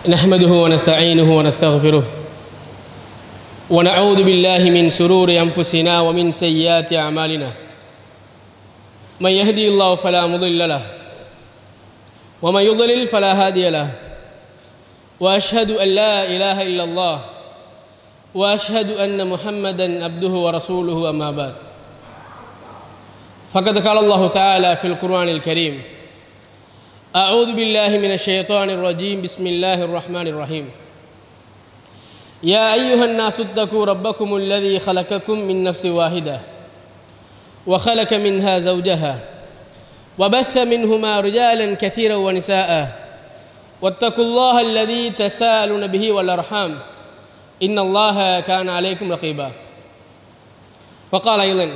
نحمده ونستعينه ونستغفره ونعوذ بالله من شرور أنفسنا ومن سيئات أعمالنا من يهدي الله فلا مضل له ومن يضلل فلا هادي له وأشهد أن لا إله إلا الله وأشهد أن محمدا عبده ورسوله أما بعد فقد قال الله تعالى في القرآن الكريم أعوذ بالله من الشيطان الرجيم بسم الله الرحمن الرحيم يا أيها الناس اتقوا ربكم الذي خلقكم من نفس واحدة وخلق منها زوجها وبث منهما رجالا كثيرا ونساء واتقوا الله الذي تساءلون به والأرحام إن الله كان عليكم رقيبا وقال أيضا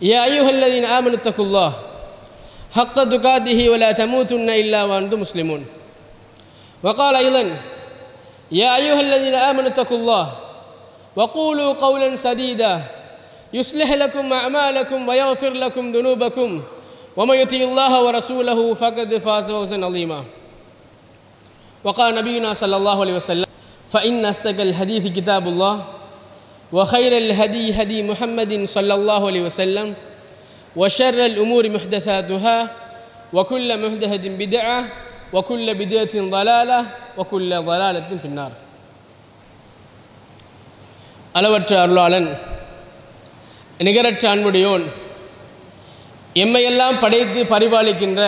يا أيها الذين آمنوا اتقوا الله حق تقاته ولا تموتن إلا وأنتم مسلمون وقال أيضا يا أيها الذين آمنوا اتقوا الله وقولوا قولا سديدا يصلح لكم أعمالكم ويغفر لكم ذنوبكم ومن يطع الله ورسوله فقد فاز فوزا عظيما وقال نبينا صلى الله عليه وسلم فإن أصدق الحديث كتاب الله وخير الهدي هدي محمد صلى الله عليه وسلم وشر الأمور محدثاتها وكل محدثة بدعة وكل بدعة ضلالة وكل ضلالة في النار அளவற்ற அருளாளன் நிகரற்ற அன்புடையோன் எம்மையெல்லாம் படைத்து பரிபாலிக்கின்ற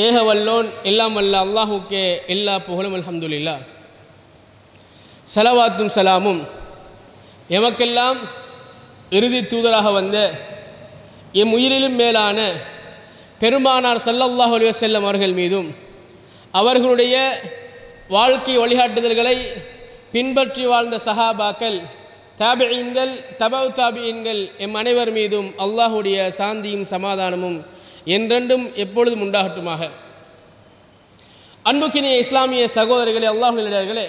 ஏகவல்லோன் எல்லாம் வல்ல அல்லாஹுக்கே எல்லா புகழும் அல்ஹம்துலில்லாஹ். ஸலவாத்தும் சலாமும் எமக்கெல்லாம் இறுதி தூதராக வந்த எம் உயிரிலும் மேலான பெருமானார் ஸல்லல்லாஹு அலைஹி வஸல்லம் அவர்கள் மீதும் அவர்களுடைய வாழ்க்கை வழிகாட்டுதல்களை பின்பற்றி வாழ்ந்த சஹாபாக்கள் தாபிஈன்கள் தபவு தாபிஈன்கள் எம் அனைவர் மீதும் அல்லாஹுடைய சாந்தியும் சமாதானமும் என்றென்றும் எப்பொழுதும் உண்டாகட்டுமாக. அன்புக்கினிய இஸ்லாமிய சகோதரர்களே, அல்லாஹ்வினர்களே,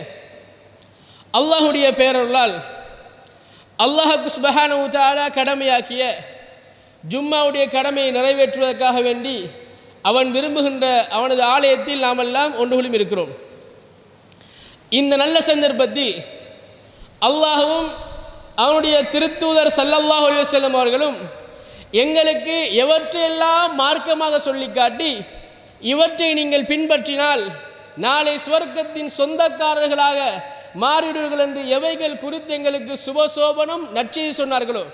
அல்லாஹுடைய பேரருளால் அல்லாஹ் சுப்ஹானஹு வ தஆலா கடமையாக்கிய ஜும்மாவுடைய கடமையை நிறைவேற்றுவதற்காக வேண்டி அவன் விரும்புகின்ற அவனது ஆலயத்தில் நாமெல்லாம் ஒன்றுகளும் இருக்கிறோம். இந்த நல்ல சந்தர்ப்பத்தில் அல்லாஹ்வும் அவனுடைய திருத்தூதர் ஸல்லல்லாஹு அலைஹி வஸல்லம் அவர்களும் எங்களுக்கு எவற்றையெல்லாம் மார்க்கமாக சொல்லி காட்டி இவற்றை நீங்கள் பின்பற்றினால் நாளை சுவர்க்கத்தின் சொந்தக்காரர்களாக மாறிவிடுவீர்கள் என்று எவைகள் குறித்து எங்களுக்கு சுபசோபனம் நற்செய்தி சொன்னார்களோ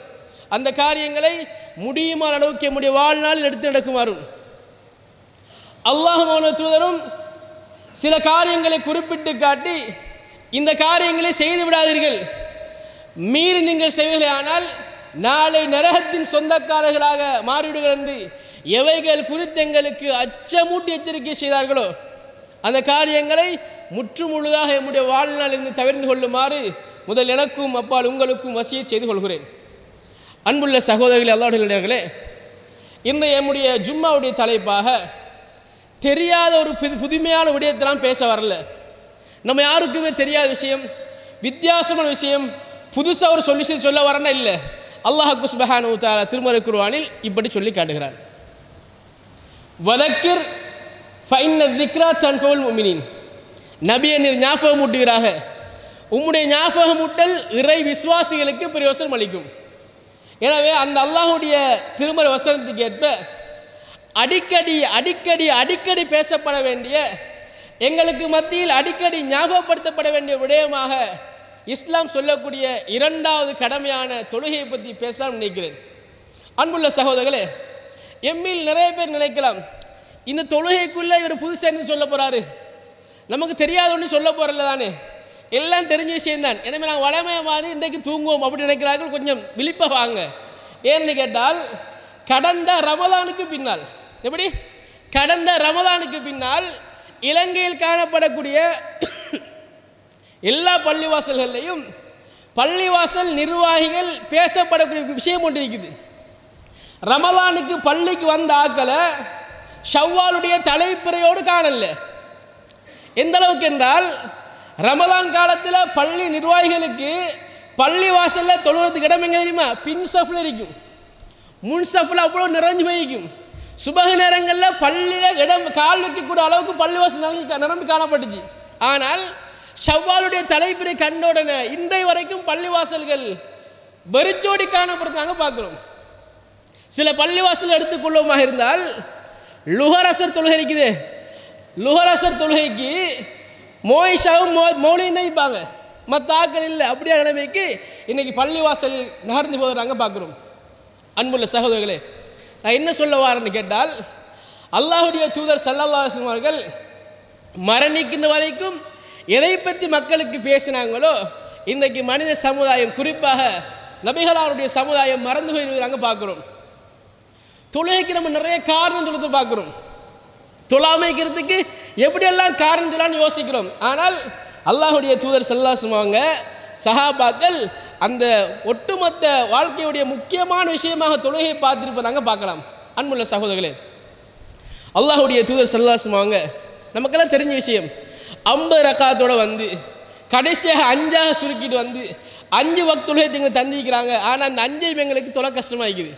அந்த காரியங்களை முடியுமான அளவுக்கு நம்முடைய வாழ்நாளில் எடுத்து நடக்குமாறும் அல்லாஹ்வும் அவனது தூதரும் சில காரியங்களை குறிப்பிட்டு காட்டி இந்த காரியங்களை செய்து விடாதீர்கள், மீறி நீங்கள் செய்வீர்களே ஆனால் நாளை நரகத்தின் சொந்தக்காரர்களாக மாறிவிடுங்கள் என்று எவைகள் குறித்து எங்களுக்கு அச்சமூட்டி எச்சரிக்கை செய்தார்களோ அந்த காரியங்களை முற்று முழுதாக நம்முடைய வாழ்நாளிலிருந்து தவிர்த்து கொள்ளுமாறு முதல் எனக்கும் அப்பால் உங்களுக்கும் வசியத் செய்து கொள்கிறேன். அன்புள்ள சகோதரர்களே, அல்லாஹ்வினர்களே, இன்று நம்முடைய ஜும்மாவுடைய தலைப்பாக தெரியாத ஒரு புதுமையான விடயத்தெல்லாம் பேச வரல. நம்ம யாருக்குமே தெரியாத விஷயம், வித்தியாசமான விஷயம், புதுசாக ஒரு சொல்யூஷன் சொல்ல வரனா இல்லை. அல்லாஹ் சுப்ஹானஹு வ தஆலா திருமறை குர்ஆனில் இப்படி சொல்லி காட்டுகிறான், வதக்கிர் ஃபஇன்ன ذிக்ரா தன்ஃபஉல் முஃமினீன். நபியை நீர் ஞாபகமூட்டுவீராக, உம்முடைய ஞாபகமூட்டல் இறை விசுவாசிகளுக்கு பிரயோசனம் அளிக்கும். எனவே அந்த அல்லாஹுடைய திருமறை வசனத்துக்கு ஏற்ப அடிக்கடி அடிக்கடி அடிக்கடி பேசப்பட வேண்டிய, எங்களுக்கு மத்தியில் அடிக்கடி ஞாபகப்படுத்தப்பட வேண்டிய விடயமாக இஸ்லாம் சொல்லக்கூடிய இரண்டாவது கடமையான தொழுகையை பற்றி பேசலாம் நினைக்கிறேன். அன்புள்ள சகோதரர்களே, எம்மில் நிறைய பேர் நினைக்கலாம், இந்த தொழுகைக்குள்ளே இவர் புதுசாக என்ன சொல்ல போகிறாரு, நமக்கு தெரியாத ஒன்று சொல்ல போகிறல்ல தானே, எல்லாம் தெரிஞ்ச விஷயம்தான், எனவே நாங்கள் வளமையமான இன்றைக்கு தூங்குவோம் அப்படி நினைக்கிறார்கள். கொஞ்சம் விழிப்பாக வாங்க. ஏன்னு கேட்டால் கடந்த ரமலானுக்கு பின்னால், எப்படி கடந்த ரமலானுக்கு பின்னால் இலங்கையில் காணப்படக்கூடிய எல்லா பள்ளிவாசல்கள்லையும் பள்ளிவாசல் நிர்வாகிகள் பேசப்படக்கூடிய விஷயம் ஒன்று இருக்குது. ரமலானுக்கு பள்ளிக்கு வந்த ஆக்களை ஷவ்வாலுடைய தலைப்பிறையோடு காணல. எந்த அளவுக்கு என்றால் ரமலான் காலத்தில் பள்ளி நிர்வாகிகளுக்கு பள்ளி வாசலில் தொழுகிறதுக்கு இடம் எங்கே தெரியுமா, பின் சஃபில் இருக்கும். முன் சஃபில் அவ்வளோ நிறைஞ்சு போய்க்கும். சுபக நேரங்களில் பள்ளியில் இடம் கால் வைக்கக்கூடிய அளவுக்கு பள்ளிவாசல் நிரம்பி காணப்பட்டுச்சு. ஆனால் ஷவ்வாலுடைய தலைப்பினை கண்ட உடனே இன்றைய வரைக்கும் பள்ளிவாசல்கள் வெறிச்சோடி காணப்படுறதாங்க பார்க்குறோம். சில பள்ளிவாசல் எடுத்துக்கொள்ளுமாக இருந்தால் லுஹர் அசர் தொழுகை இருக்குது. லுஹர் அசர் தொழுகைக்கு மோயிஷாவும் மௌலியும் தான் இருப்பாங்க, மற்ற ஆக்கள் இல்லை. அப்படியே நிலைமைக்கு இன்னைக்கு பள்ளிவாசல் நகர்ந்து போகிறாங்க பார்க்குறோம். அன்புள்ள சகோதரர்களே, நான் என்ன சொல்ல வாரேன்னு கேட்டால், அல்லாஹுடைய தூதர் ஸல்லல்லாஹு அலைஹி வஸல்லம் அவர்கள் மரணிக்கின்ற வரைக்கும் எதை பற்றி மக்களுக்கு பேசினாங்களோ இன்றைக்கு மனித சமுதாயம், குறிப்பாக நபிகளாருடைய சமுதாயம் மறந்து போயிருக்கிறாங்க பார்க்குறோம். தொழுகைக்கு நம்ம நிறைய காரணம் சொல்லிட்டு பார்க்குறோம். தொழாமைக்கிறதுக்கு எப்படியெல்லாம் காரணம் சொல்லலாம்னு யோசிக்கிறோம். ஆனால் அல்லாஹுடைய தூதர் ஸல்லல்லாஹு அலைஹி வஸல்லம் அவங்க சஹாபாக்கள் அந்த ஒட்டுமொத்த வாழ்க்கையுடைய முக்கியமான விஷயமாக தொழுகையை பார்த்துருப்பதாங்க பார்க்கலாம். அன்புள்ள சகோதரர்களே, அல்லாஹுடைய தூதர் ஸல்லல்லாஹு அலைஹி வஸல்லம் அவங்க நமக்கெல்லாம் தெரிஞ்ச விஷயம், 50 ரக்காத்தோட வந்து கடைசியாக 5ஆக சுருக்கிட்டு வந்து 5 வக்த் தொழுகை எங்களை தந்திக்கிறாங்க. ஆனால் அந்த 5ஐயும் எங்களுக்கு தொலை கஷ்டமாகிக்குது.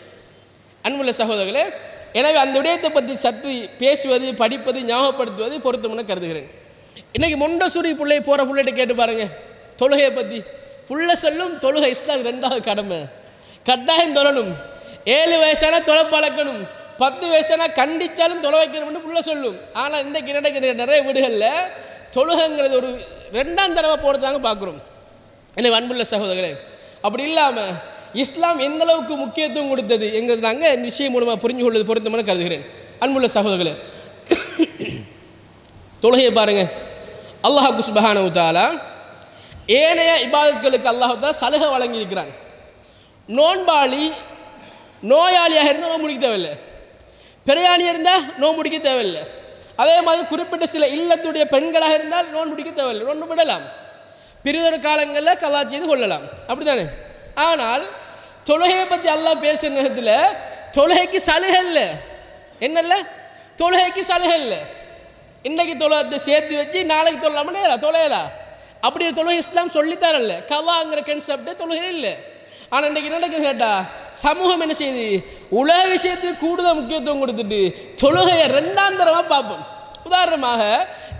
அன்புள்ள சகோதரர்களே, எனவே அந்த விடயத்தை பற்றி சற்று பேசுவது, படிப்பது, ஞாபகப்படுத்துவது பொருத்தம்னு கருதுகிறேன். இன்றைக்கி மொண்டசூரி பிள்ளை போகிற பிள்ளைகிட்ட கேட்டு பாருங்கள் தொழுகையை பற்றி. புள்ள சொல்லும் தொழுகை இஸ்லாம் 2வது கடமை, கட்டாயம் தொழணும். 7 வயசான தொலை பழக்கணும், 10 வயசானா கண்டிச்சாலும் தொலை வைக்கணும்னு புள்ள சொல்லும். ஆனால் இன்றைக்கு நிறைய வீடுகளில் தொழுகைங்கிறது ஒரு 2ஆம் தடவை போடுறதாங்க பார்க்குறோம். எனவே அன்புள்ள சகோதரர்களே, அப்படி இல்லாமல் இஸ்லாம் எந்த அளவுக்கு முக்கியத்துவம் கொடுத்தது என்கிறது நாங்கள் இந்த விஷயம் மூலமாக புரிஞ்சு கொள்வது பொருத்தமான கருதுகிறேன். அன்புள்ள சகோதரர்களே, தொழுகையை பாருங்கள், அல்லாஹ் சுப்ஹானஹு வ தஆலா ஏனைய இபாதத்துகளுக்கு அல்லாஹ் தஆலா சலுகை வழங்கியிருக்கிறான். நோன்பாளி நோயாளியாக இருந்தால் நோன்பு முடிக்க தேவையில்லை, பெரியாளியாக இருந்தால் நோன்பு முடிக்க தேவையில்லை. அதே மாதிரி குறிப்பிட்ட சில இல்லத்துடைய பெண்களாக இருந்தால் நோன்பு முடிக்க தேவையில்லை, நோன்பு விடலாம். பிரிதொரு காலங்களில் கலா செய்து கொள்ளலாம், அப்படி தானே. ஆனால் தொழுகையை பற்றி அல்லாஹ் பேசுகிற நேரத்தில் தொழுகைக்கு சலுகை இல்லை. என்னல்ல, தொழுகைக்கு சலுகை இல்லை. இன்றைக்கு தொழுகத்தை சேர்த்து வச்சு நாளைக்கு தொழலாமல் தொலையலாம். அப்படி தொழுகை இஸ்லாம் சொல்லித்தாரல்ல. கவாங்கிற கன்செப்ட் தொழுகை இல்லை. ஆனால் இன்றைக்கு நடக்குன்னு கேட்டால் சமூகம் என்ன செய்யுது, உலக விஷயத்துக்கு கூடுதல் முக்கியத்துவம் கொடுத்துட்டு தொழுகையை 2ஆம் தரமாக பார்ப்போம். உதாரணமாக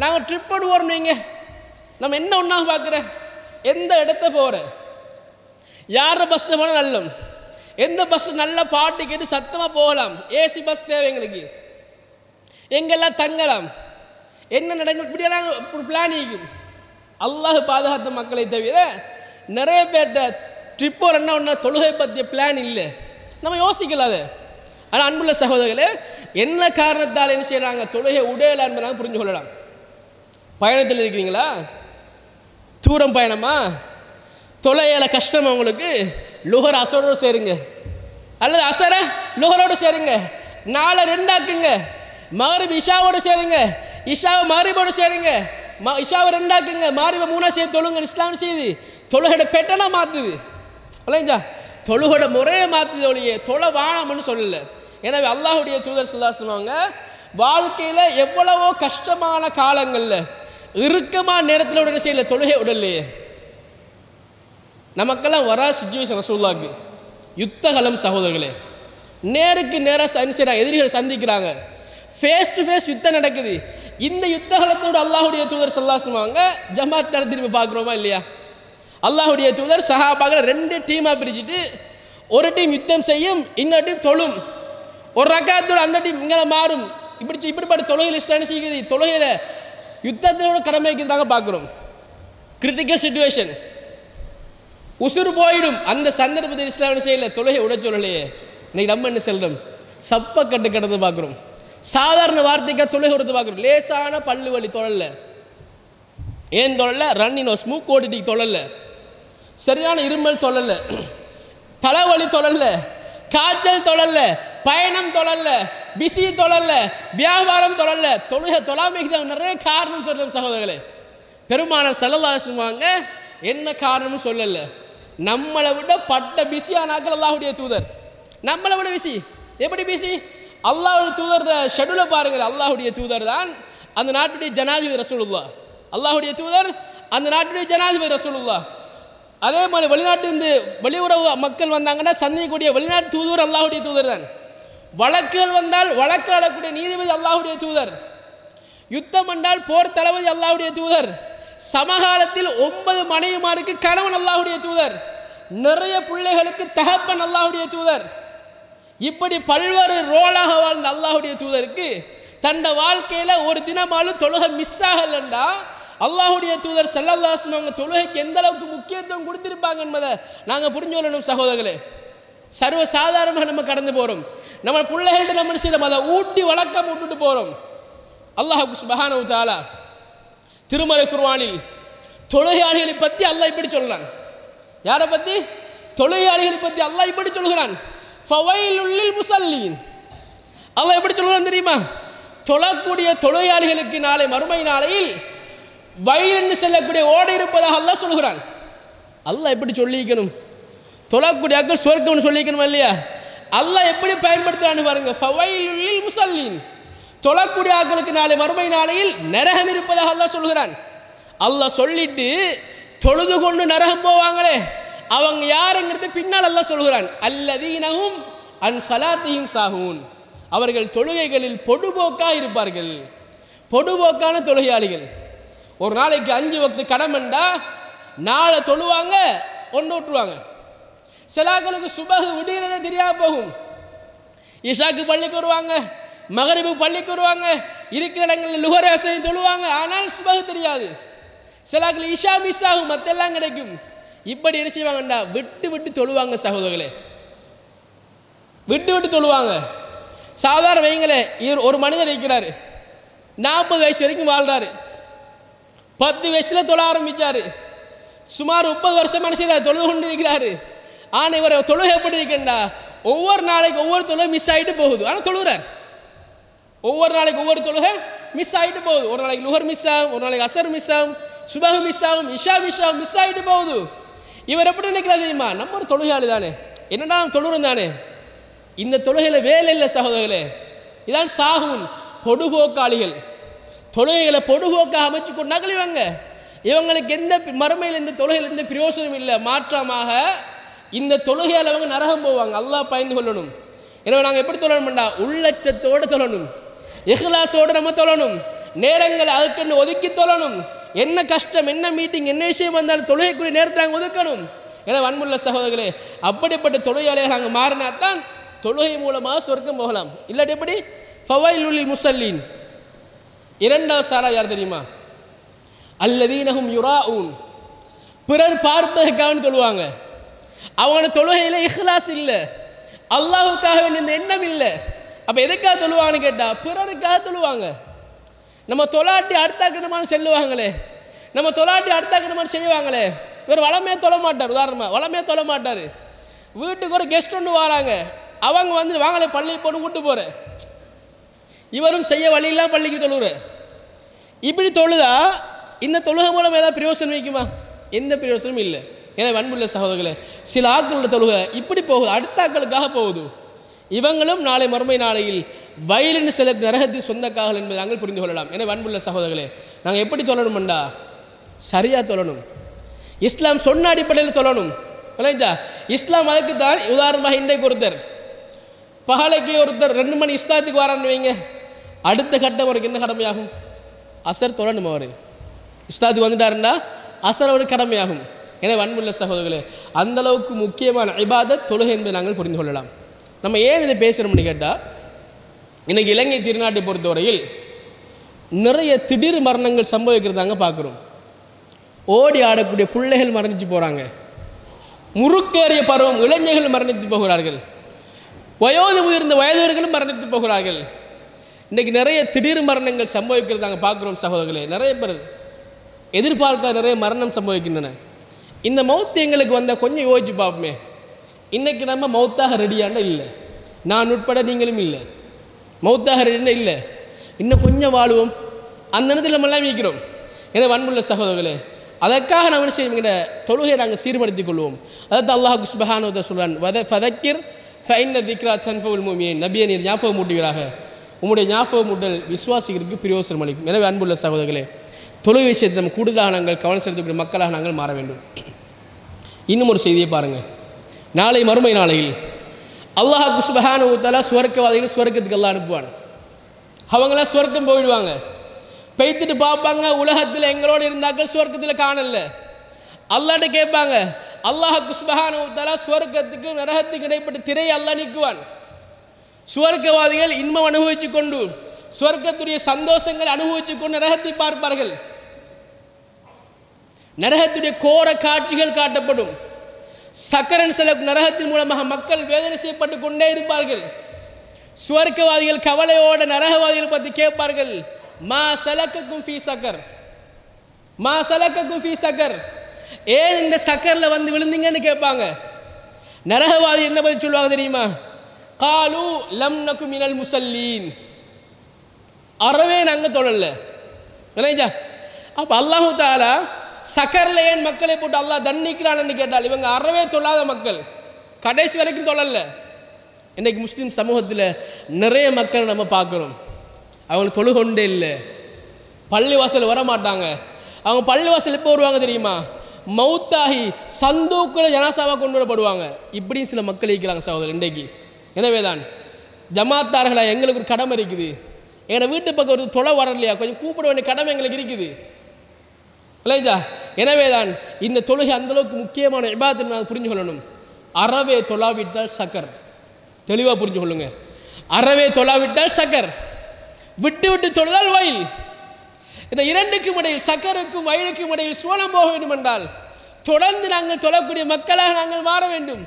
நாங்கள் ட்ரிப் போடுவோம், நீங்கள் நம்ம என்ன ஒன்றா பார்க்குற, எந்த இடத்த போகிற, யார பஸ்ஸில் போனால் நல்லம், எந்த பஸ் நல்ல பாட்டு கேட்டு சத்தமாக போகலாம், ஏசி பஸ் தேவை எங்களுக்கு, எங்கெல்லாம் தங்கலாம், என்ன நடக்கும், இப்படியெல்லாம் ஒரு பிளான் இருக்கும். அல்லாஹ் பாதுகாத்த மக்களை தவிர நிறைய பேர்ட்ட ட்ரிப்போ என்ன ஒன்றா தொழுகை பற்றிய பிளான் இல்லை, நம்ம யோசிக்கல அது. ஆனால் அன்புள்ள சகோதரர்களே, என்ன காரணத்தால் என்ன செய்கிறாங்க, தொழுகை உடையலாம் என்பதாக புரிஞ்சு கொள்ளலாம். பயணத்தில் இருக்கிறீங்களா, தூரம் பயணமா, தொலையில கஷ்டம் உங்களுக்கு, லுஹர் அசரோடு சேருங்க, அல்லது அசர லுஹரோடு சேருங்க, 4 2ஆக்குங்க, மகரிப் இஷாவோடு சேருங்க, இஷாவை மகரிபோடு சேருங்க, இஷாவை 2ஆக்குங்க, மகரிபை 3ஆ சேர்த்து தொழுங்க. இஸ்லாம் செய்து தொழுகையோட பெட்டனா மாற்றுது, இல்லைங்களா, தொழுகையோட முறையை மாற்றுது ஒழிய தொலை வாழாமன்னு சொல்லலை. எனவே அல்லாஹுடைய தூதர் ஸல்லல்லாஹு அலைஹி வஸல்லம் அவங்க வாழ்க்கையில் எவ்வளவோ கஷ்டமான காலங்களில் இறுக்கமான நேரத்தில் உடனே செய்யல, தொழுகை உடல்லையே. நமக்கெல்லாம் வரா சிச்சுவேஷன் ரசூலுல்லாஹ்க்கு யுத்த காலம் சகோதரர்களே, நேருக்கு நேராக எதிரிகள் சந்திக்கிறாங்க, ஃபேஸ் டு ஃபேஸ் யுத்தம் நடக்குது. இந்த யுத்த காலத்தோட அல்லாஹுடைய தூதர் ஸல்லல்லாஹு அலைஹி வஸல்லம் அவங்க ஜமாத் நடத்திட்டு பார்க்குறோமா இல்லையா? அல்லாஹுடைய தூதர் சஹாபாக்களை 2 டீமாக பிரிச்சுட்டு, ஒரு டீம் யுத்தம் செய்யும், இன்னொரு டீம் தொழும். ஒரு ரக்காத்தோட அந்த டீம் இங்கே மாறும். இப்படிப்பட்ட தொழுகையில் இஸ்லாம் செய்யுது, தொழுகையில் யுத்தத்தோட கடமை வைக்கிறாங்க பார்க்குறோம். கிரிட்டிக்கல் சிச்சுவேஷன், உசுறு போயிடும். அந்த சந்தர்ப்பத்தில் இஸ்லாம் செய்யல, தொழுகை உட சொல்லலையே. இன்னைக்கு நம்ம என்ன செல்றோம், சப்ப கட்டு கடந்து பார்க்குறோம். சாதாரண வார்த்தைக்காக தொழுகை கொடுத்து பார்க்குறோம். லேசான பல்லு வலி தொழல, ஏன் தொழல, ரன்னினோ ஸ்மூக் ஓடிட்டு தொழல, சரியான இருமல் தொழல, தலைவலி தொழல, காய்ச்சல் தொழல, பயணம் தொழல, பிசி தொழல, வியாபாரம் தொழல, தொழுகை தொழாமைக்கு நிறைய காரணம் சொல்றோம் சகோதரர்களே. பெருமானார் ஸல்லல்லாஹு அலைஹி வஸல்லம் என்ன காரணமும் சொல்லல. நம்மளை விட பட்ட பிஸியானாக்கள் அல்லாஹுடைய தூதர். நம்மளை விட பிஸி. எப்படி பிஸி? அல்லாஹுடைய தூதர் ஷெட்யூலை பாருங்கள். அல்லாஹுடைய தூதர் தான் அந்த நாட்டுடைய ஜனாதிபதி ரசூலுல்லாஹ். அல்லாஹுடைய தூதர் அந்த நாட்டுடைய ஜனாதிபதி ரசூலுல்லாஹ். அதே மாதிரி வெளிநாட்டிலிருந்து வெளியுறவு மக்கள் வந்தாங்கன்னா சந்திக்கக்கூடிய வெளிநாட்டு தூதர் அல்லாஹுடைய தூதர் தான். வழக்குகள் வந்தால் வழக்காடக்கூடிய நீதிபதி அல்லாஹுடைய தூதர். யுத்தம் என்றால் போர் தளபதி அல்லாஹுடைய தூதர். சமகாலத்தில் 9 மனைவிமாருக்கு கணவன் அல்லாஹ்வுடைய தூதர், நிறைய பிள்ளைகளுக்கு தகப்பன் அல்லாஹ்வுடைய தூதர். இப்படி பல்வேறு ரோலாக வாழ்ந்த அல்லாஹ்வுடைய தூதருக்கு தன்ன வாழ்க்கையில ஒரு தினமாலும் தொழுகை மிஸ் ஆகலண்டா அல்லாஹ்வுடைய தூதர் ஸல்லல்லாஹு அலைஹி வஸல்லம் அவங்க தொழுகைக்கு எந்த அளவுக்கு முக்கியத்துவம் கொடுத்திருப்பாங்க என்பதை நாங்கள் புரிஞ்சு கொள்ளணும் சகோதரர்களே. சர்வ சாதாரணமாக நம்ம கடந்து போகிறோம். நம்ம பிள்ளைகள்கிட்ட நம்ம செய்யணும், அதை ஊட்டி வழக்கம் விட்டுட்டு போகிறோம். அல்லாஹ் சுப்ஹானஹு வ தஆலா திருமறை குர்ஆனில் தொழுகையாளிகளை பற்றி அல்லாஹ் இப்படி சொல்கிறான். யாரை பற்றி? தொழுகையாளிகளை பற்றி அல்லாஹ் இப்படி சொல்கிறான், ஃபவைலுல் லில் முஸல்லீன். அல்லாஹ் எப்படி சொல்கிறான் தெரியுமா? தொழக்கூடிய தொழுகையாளிகளுக்கு நாளை மறுமை நாளையில் வயல் செல்லக்கூடிய ஓடை இருப்பதாக அல்லாஹ் சொல்கிறான். அல்லாஹ் எப்படி சொல்லிக்கணும்? தொழக்கூடிய ஆக்கள் சொர்க்கம்னு சொல்லிக்கணுமா இல்லையா? அல்லாஹ் எப்படி பயன்படுத்துறான்னு பாருங்க. ஃபவைலுல் லில் முஸல்லீன், தொழக்கூடிய ஆக்களுக்கு நாளை மறுமை நாளையில் நரகம் இருப்பதாக அல்லாஹ் சொல்கிறான். அல்லாஹ் சொல்லிட்டு தொழுது கொண்டு நரகம் போவாங்களே அவங்க யாருங்கிறது பின்னால் அல்லாஹ் சொல்கிறான். அல்லதீனஹும் அன் ஸலாத்திஹிம் சாஹூன், அவர்கள் தொழுகைகளில் பொடுபோக்காக இருப்பார்கள். பொடுபோக்கான தொழுகையாளிகள். ஒரு நாளைக்கு 5 வக்து கடமைண்டா நாளை தொழுவாங்க, ஒன்று விட்டுருவாங்க. சிலாக்களுக்கு சுபஹ் விடுகிறதே தெரியாம போகும். இஷாக்கு பள்ளிக்கு வருவாங்க, மகரிபு பள்ளிக்கு வருவாங்க, இருக்கிற இடங்களில் லுஹர் அஸ்ர் தொழுவாங்க, ஆனால் சுபஹ் தெரியாது. சிலாக்கள் இஷா மிஸ் ஆகும், மற்றெல்லாம் கிடைக்கும். இப்படி என்ன செய்வாங்கண்டா விட்டு விட்டு தொழுவாங்க சகோதரர்களே, விட்டு விட்டு தொழுவாங்க. சாதாரண வைங்களே, ஒரு மனிதர் இருக்கிறாரு, 40 வயசு வரைக்கும் வாழ்றாரு, 10 வயசுல தொழ ஆரம்பிச்சாரு, சுமார் 30 வருஷம் மனுஷன் தொழுது கொண்டு இருக்கிறாரு. ஆனால் இவர் தொழுகை எப்படி இருக்கா? ஒவ்வொரு நாளைக்கு ஒவ்வொரு தொழுகை மிஸ் ஆகிட்டு போகுது, ஆனால் தொழுகிறார். ஒவ்வொரு நாளைக்கு ஒவ்வொரு தொழுகை மிஸ் ஆகிட்டு போகுது. ஒரு நாளைக்கு லுஹர் மிஸ் ஆகும், ஒரு நாளைக்கு அசர் மிஸ் ஆகும், சுபஹ் மிஸ் ஆகும், இஷா மிஸ் ஆகும், மிஸ் ஆகிட்டு போகுது. இவர் எப்படி நினைக்கிறார் தெரியுமா? நம்ம ஒரு தொழுகையாளி தானே, என்னடா நம்ம தொழுகிறோம் தானே. இந்த தொழுகையில் வேலை இல்லை சகோதரர்களே. இதான் சாகுன், பொடுபோக்காளிகள். தொழுகைகளை பொடுபோக்காக அமைச்சு கொண்டார்கள் இவங்க. இவங்களுக்கு எந்த மறுமையில் இந்த தொழுகையில் எந்த பிரயோசனம் இல்லை. மாற்றமாக இந்த தொழுகையால் அவங்க நரகம் போவாங்க. அல்லாஹ் பயந்து கொள்ளணும். எனவே நாங்கள் எப்படி தொழணும்டா? உள்ளச்சத்தோடு தொழணும், இஹ்லாஸோடு நம்ம தொழணும், நேரங்களை அதுக்குன்னு ஒதுக்கி தொழணும். என்ன கஷ்டம், என்ன மீட்டிங், என்ன விஷயம் வந்தாலும் தொழுகைக்குரிய நேரத்தை நாங்கள் ஒதுக்கணும். எனவே அன்புள்ள சகோதரர்களே, அப்படிப்பட்ட தொழுகையாளியாக நாங்கள் மாறினா தான் தொழுகை மூலமாக சொர்க்கம் போகலாம். இல்லாட்டி எப்படி? ஃபவைலுல் லில் முஸல்லீன். இரண்டாவது சாரா யார் தெரியுமா? அல்லதீனஹும் யுராஊன், பிறர் பார்ப்பதற்காக தொழுவாங்க. அவங்க தொழுகையில் இஹ்லாஸ் இல்லை, அல்லாஹுக்காக வேண்டிய எண்ணம் இல்லை. அப்போ எதுக்காக தொழுவாங்கன்னு கேட்டால் பிறருக்காக தொழுவாங்க. நம்ம தொலாட்டி அடுத்தாக்கிடமான செல்லுவாங்களே, நம்ம தொலாட்டி அடுத்தாக்கிடமான செய்வாங்களே, இவர் வளமையாக தொழ மாட்டார். உதாரணமாக வளமையாக தொழ மாட்டார். வீட்டுக்கு ஒரு கெஸ்ட் ஒன்று வராங்க, அவங்க வந்து வாங்கலை பள்ளி போட்டு கூட்டு போகிற, இவரும் செய்ய வழியெல்லாம் பள்ளிக்கு தொழுகிற. இப்படி தொழுதா இந்த தொழுகை மூலம் ஏதாவது பிரயோசனம் வைக்குமா? எந்த பிரயோசனமும் இல்லை. எனவே அன்புள்ள சகோதரர்களே, சில ஆக்களோட தொழுகை இப்படி போகுது, அடுத்த ஆக்களுக்காக போகுது. இவங்களும் நாளை மறுமை நாளையில் வயலின் சில நரகத்தின் சொந்தக்காக என்பதை நாங்கள் புரிந்து கொள்ளலாம். எனவே அன்புள்ள சகோதரர்களே, நாங்கள் எப்படி தொழணும்டா? சரியாக தொழணும். இஸ்லாம் சொன்ன அடிப்படையில் தொழணும். விளைஞ்சா இஸ்லாம் அதுக்கு தான். உதாரணமாக இன்றைக்கு ஒருத்தர் பகலைக்கு ஒருத்தர் 2 மணி இஸ்லாத்துக்கு வரான்னு வைங்க, அடுத்த கட்டம் அவருக்கு என்ன கடமையாகும்? அசர் தொழணும். அவர் இஸ்லாத்துக்கு வந்துட்டாருன்னா அசர் அவருக்கு கடமையாகும். எனவே அன்புள்ள சகோதரர்களே, அந்தளவுக்கு முக்கியமான இபாதத் தொழுகை என்பதை நாங்கள் புரிந்து கொள்ளலாம். நம்ம ஏன் இதை பேசுகிறோம்னு கேட்டால், இன்றைக்கி இலங்கை திருநாட்டை பொறுத்தவரையில் நிறைய திடீர் மரணங்கள் சம்பவிக்கிறதாங்க பார்க்குறோம். ஓடி ஆடக்கூடிய பிள்ளைகள் மரணித்து போகிறாங்க, முறுக்கேறிய பருவம் இளைஞர்கள் மரணித்து போகிறார்கள், வயோது முதிர்ந்த வயதுகளும் மரணித்து போகிறார்கள். இன்றைக்கி நிறைய திடீர் மரணங்கள் சம்பவிக்கிறதாங்க பார்க்குறோம் சகோதரர்களே. நிறைய பேர் எதிர்பார்க்காத நிறைய மரணம் சம்பவிக்கின்றன. இந்த மௌத்து எங்களுக்கு வந்தால் கொஞ்சம் யோசிச்சு பார்ப்போமே. இன்றைக்கி நம்ம மௌத்தாக ரெடியாண்டா இல்லை, நான் உட்பட நீங்களும் இல்லை, மௌத்தாக ரெடியாண்டா இல்லை, இன்னும் கொஞ்சம் வாழுவோம், அந்த நேரத்தில் நம்ம எல்லாம் வைக்கிறோம். எனவே அன்புள்ள சகோதரர்களே, அதற்காக நம்ம என்ன செய்யுங்கிற தொழுகையை நாங்கள் சீர்படுத்திக் கொள்வோம். அதாவது அல்லாஹ் சுப்ஹானஹு வ தஆலா சொல்றான், ஃபதக்கிர் ஃபஇன்ன திக்ரா தன்ஃபஉல் முஃமினீன், நபியை நீர் ஞாபகம் மூட்டுவீராக, உங்களுடைய ஞாபகம் மூட்டல் விசுவாசிகளுக்கு பிரயோசனம் அளிக்கும். எனவே அன்புள்ள சகோதரர்களே, தொழுகை விஷயத்தை நம்ம கூடுதலாக நாங்கள் கவனம் செலுத்தக்கூடிய மக்களாக நாங்கள் மாற வேண்டும். இன்னும் ஒரு செய்தியை பாருங்கள். நாளை மறுமை நாளையில் அல்லாஹ் சுப்ஹானஹு வ தஆலா சுவர்க்கவாதிகள் சுவர்க்கத்துக்கு எல்லாம் அனுப்புவான். அவங்களாம் சுவர்க்கம் போயிடுவாங்க. பெய்த்துட்டு பார்ப்பாங்க, உலகத்தில் எங்களோடு இருந்தாக்கள் சுவர்க்கத்தில் காணல. அல்லாஹ்ட்ட கேட்பாங்க, அல்லாஹ் சுப்ஹானஹு வ தஆலா சுவர்க்கத்துக்கு நரகத்துக்கு இடைப்பட்ட திரையை அல்லாஹ் நீக்குவான். சுவர்க்கவாதிகள் இன்பம் அனுபவிச்சு கொண்டு சுவர்க்கத்துடைய சந்தோஷங்களை அனுபவிச்சு கொண்டு நரகத்தை பார்ப்பார்கள். நரகத்துடைய கோர காட்சிகள் காட்டப்படும். சக்கரன் சில நரகத்தின் மூலமாக மக்கள் வேதனை செய்யப்பட்டு கொண்டே இருப்பார்கள். சுவர்க்கவாதிகள் கவலையோட நரகவாதிகள் பற்றி கேட்பார்கள், மா சலக்கக்கும் ஃபீ சக்கர், மா சலக்கக்கும் ஃபீ சக்கர், ஏன் இந்த சக்கரில் வந்து விழுந்தீங்கன்னு கேட்பாங்க. நரகவாதி என்ன பதில் சொல்லுவாங்க தெரியுமா? காலு லம் நகு மினல் முசல்லீன், அறவே நாங்கள் தொழல. இல்லையா? அப்போ அல்லாஹு தாலா சக்கரில் ஏன் மக்களை போட்டு அல்லாஹ் தண்டிக்கிறான்னு கேட்டால், இவங்க அறவே தொழாத மக்கள், கடைசி வரைக்கும் தொழல. இன்றைக்கு முஸ்லீம் சமூகத்தில் நிறைய மக்களை நம்ம பார்க்குறோம், அவங்களுக்கு தொழுகொண்டே இல்லை, பள்ளிவாசல் வர மாட்டாங்க. அவங்க பள்ளிவாசல் எப்போ வருவாங்க தெரியுமா? மௌத்தாகி சந்தூக்கில் ஜனாசாவாக கொண்டு வரப்படுவாங்க. இப்படியும் சில மக்கள் இருக்கிறாங்க சகோதரர் இன்றைக்கு. எனவே தான் ஜமாத்தார்களா, எங்களுக்கு ஒரு கடமை இருக்குது, எங்களை வீட்டு பக்கம் ஒரு தொலை வரலையா, கொஞ்சம் கூப்பிட வேண்டிய கடமை எங்களுக்கு இருக்குது. இல்லையா? எனவே தான் இந்த தொழுகை அந்தளவுக்கு முக்கியமான இபாதத்தை நாங்கள் புரிஞ்சு கொள்ளணும். அறவே தொழாவிட்டால் சக்கர், தெளிவாக புரிஞ்சு கொள்ளுங்க. அறவே தொழாவிட்டால் சக்கர், விட்டு விட்டு தொழுதால் வயல். இந்த இரண்டுக்கும் இடையில், சக்கருக்கும் வயலுக்கும் இடையில் சோளம் போக வேண்டும் என்றால் தொடர்ந்து நாங்கள் தொழக்கூடிய மக்களாக நாங்கள் மாற வேண்டும்.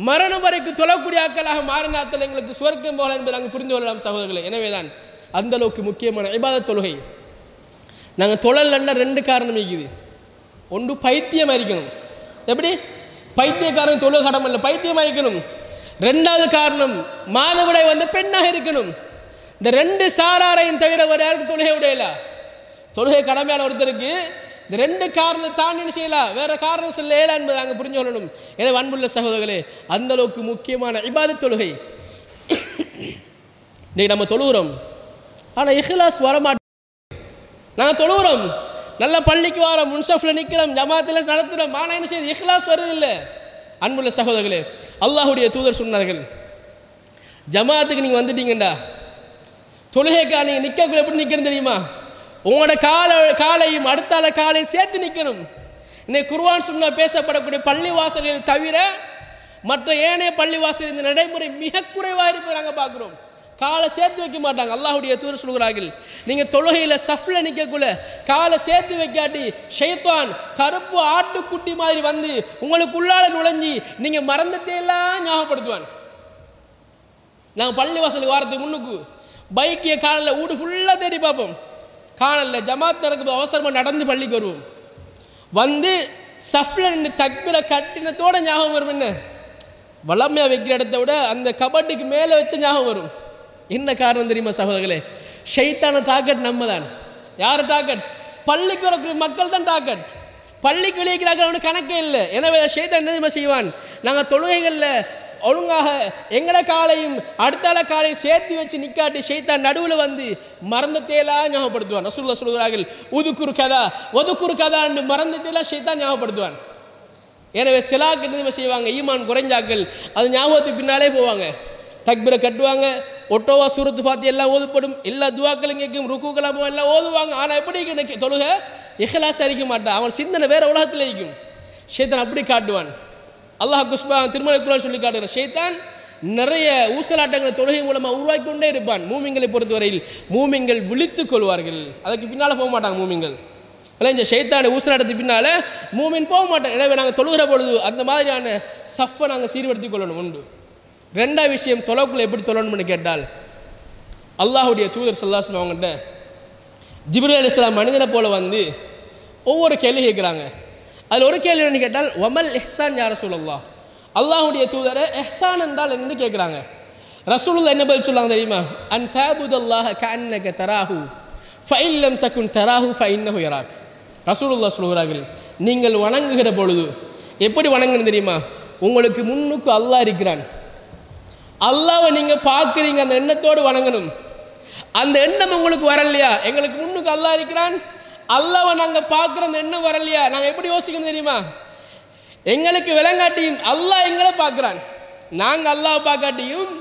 மரணம் வரைக்கும் தொழக்கூடிய ஆக்களாக மாறினாத்தில் எங்களுக்கு சுவர்க்கம் போகலாம் என்பதை நாங்கள் புரிந்து கொள்ளலாம் சகோதரர்களே. எனவே தான் அந்த அளவுக்கு முக்கியமான இபாதத் தொழுகை. நாங்கள் தொழலன்னா ரெண்டு காரணம் இருக்குது. ஒன்று பைத்தியம் இருக்கணும். எப்படி? பைத்தியக்காரன் தொழுகை கடமை இல்லை, பைத்தியம் இருக்கணும். ரெண்டாவது காரணம் மாதவிடாய் வந்து பெண்ணாக இருக்கணும். இந்த ரெண்டு சாராரையும் தவிர ஒரு யாருக்கு தொழுகை விடையில, தொழுகை கடமையான ஒருத்தருக்கு இந்த ரெண்டு காரணத்தை தாண்டி என்ன செய்யலாம், வேற காரணம் சொல்ல இயலா என்பதை நாங்கள் புரிஞ்சு கொள்ளணும். எனவே அன்புள்ள சகோதரர்களே, அந்த அளவுக்கு முக்கியமான இபாதத் தொழுகை. இன்னைக்கு நம்ம தொழுகிறோம், ஆனால் இஹ்லாஸ் வரமாட்டோம். நாங்கள் தொழுகிறோம், நல்ல பள்ளிக்கு வரோம், முன்சஃப்ல நிற்கிறோம், ஜமாத்தில் நடத்துகிறோம், ஆனால் என்ன செய்யுது, இஹ்லாஸ் வருதில்லை. அன்புள்ள சகோதரர்களே, அல்லாஹுடைய தூதர் சொன்னார்கள், ஜமாத்துக்கு நீங்கள் வந்துட்டீங்கண்டா, தொழுகைக்கா நீங்கள் நிற்கக்குள்ள எப்படி நிற்கணும் தெரியுமா? உங்களோட காலையும் அடுத்தால காலையும் சேர்த்து நிற்கணும். இன்னைக்கு குர்ஆன் சுன்னா பேசப்படக்கூடிய பள்ளி வாசல்கள் தவிர மற்ற ஏனைய பள்ளி வாசல் இந்த நடைமுறை மிக குறைவாக இருப்பதை நாங்கள் பார்க்குறோம். காலை சேர்த்து வைக்க மாட்டாங்க. அல்லாஹுடைய தூதர் சொல்கிறார்கள், நீங்கள் தொழுகையில் சஃப்ல நிற்கக்குள்ள காலை சேர்த்து வைக்காட்டி ஷைத்தான் கருப்பு ஆட்டுக்குட்டி மாதிரி வந்து உங்களுக்குள்ளால நுழைஞ்சி நீங்கள் மறந்துட்டேலாம் ஞாபகப்படுத்துவான். நாங்கள் பள்ளி வாசலுக்கு வாரத்துக்கு முன்னுக்கு பைக்கிய காலையில் வீடு ஃபுல்லாக தேடி பார்ப்போம், காணல. ஜமாத் நடக்கும்போது அவசரமாக நடந்து பள்ளிக்கு வருவோம். வந்து சஃப்ல நின்று தக்பீரை கட்டினத்தோட ஞாபகம் வரும். என்ன வளமையாக வைக்கிற இடத்த விட அந்த கபட்டுக்கு மேலே வச்ச ஞாபகம் வரும். என்ன காரணம் தெரியுமா சகோதரர்களே? ஷைத்தான டாக்கெட் நம்ம தான். யார் டாக்கெட்? பள்ளிக்கு வரக்கூடிய மக்கள் தான் டாக்கெட். பள்ளிக்கு வெளியேக்கிறார்கள் அவனுக்கு கணக்கே இல்லை. எனவே ஷைத்தான் என்ன தெரியுமா செய்வான்? நாங்கள் தொழுகைகளில் ஒழுங்காக எங்கட காலையும் அடுத்தால காலையும் சேர்த்து வச்சு நிக்காட்டி ஷைத்தான் நடுவில் வந்து மறந்தத்தேலாம் ஞாபகப்படுத்துவான். ரசூலுல்லாஹ் சொல்கிறார்கள், உதுக்குரு கதா ஒதுக்குரு கதா என்று மறந்தத்தேலாம் ஷைத்தான் ஞாபகப்படுத்துவான். எனவே சிலாக்கு என்ன செய்வாங்க, ஈமான் குறைஞ்சாக்கள் அது ஞாபகத்துக்கு பின்னாலே போவாங்க, தக்பீரை கட்டுவாங்க, ஒட்டோவா சூரத்து ஃபாத்தி எல்லாம் ஓதுப்படும், எல்லா துவாக்களும் கேட்கும், ருக்குகளாமோ எல்லாம் ஓதுவாங்க. ஆனால் எப்படி தொழுகை இஹ்லாஸ் அறிக்க மாட்டான், அவன் சிந்தனை வேற உலகத்தில் இருக்கும். ஷைத்தான் அப்படி காட்டுவான். அல்லாஹ் குஸ்பான் திருமலை குர்ஆன் சொல்லி காட்டுகிறான், ஷைத்தான் நிறைய ஊசலாட்டங்களை தொழுகை மூலமாக உருவாக்கி கொண்டே இருப்பான். மூமின்களை பொறுத்தவரையில் மூமின்கள் விழித்துக் கொள்வார்கள், அதுக்கு பின்னால் போக மாட்டாங்க மூமின்கள். இல்லை, இந்த ஷைத்தான ஊசலாட்டத்துக்கு பின்னால் மூமின் போக மாட்டாங்க. எனவே நாங்கள் தொழுகிற பொழுது அந்த மாதிரியான சஃப்பை நாங்கள் சீர்படுத்தி கொள்ளணும். உண்டு. ரெண்டாவது விஷயம், தொழக்குள்ள எப்படி தொழணும்னு கேட்டால், அல்லாஹுடைய தூதர் ஸல்லல்லாஹு அலைஹி வஸல்லம் அவங்கள்ட்ட ஜிப்ரீல் அலைஹிஸ்ஸலாம் மனிதனை போல வந்து ஒவ்வொரு கேள்வி கேட்குறாங்க. அதில் ஒரு கேள்வி என்னன்னு கேட்டால், வமல் இஹ்சான் யா ரசூலல்லாஹ், அல்லாஹுடைய தூதரை இஹ்சான் என்றால் என்னன்னு கேட்குறாங்க. ரசூலுல்லாஹ் என்ன பதில் சொல்லாங்க தெரியுமா? அன் தஅபுதல்லாஹ கஅன்னக தராஹு ஃபஇன் லம் தகுன் தராஹு ஃபஇன்னஹு யராக். ரசூலுல்லாஹ் சொல்கிறார்கள், நீங்கள் வணங்குகிற பொழுது எப்படி வணங்கணும் தெரியுமா? உங்களுக்கு முன்னுக்கு அல்லாஹ் இருக்கிறான், அல்லாஹ்வை நீங்கள் பார்க்குறீங்க, அந்த எண்ணத்தோடு வணங்கணும். அந்த எண்ணம் உங்களுக்கு வரலையா, எங்களுக்கு முன்னுக்கு அல்லாஹ் இருக்கிறான், அல்லாஹ்வை நாங்கள் பார்க்குற அந்த எண்ணம் வரலையா, நாங்கள் எப்படி யோசிக்கணும் தெரியுமா? எங்களுக்கு விளங்காட்டியும் அல்லாஹ் எங்களை பார்க்குறான், நாங்கள் அல்லாஹ் பார்க்காட்டியும்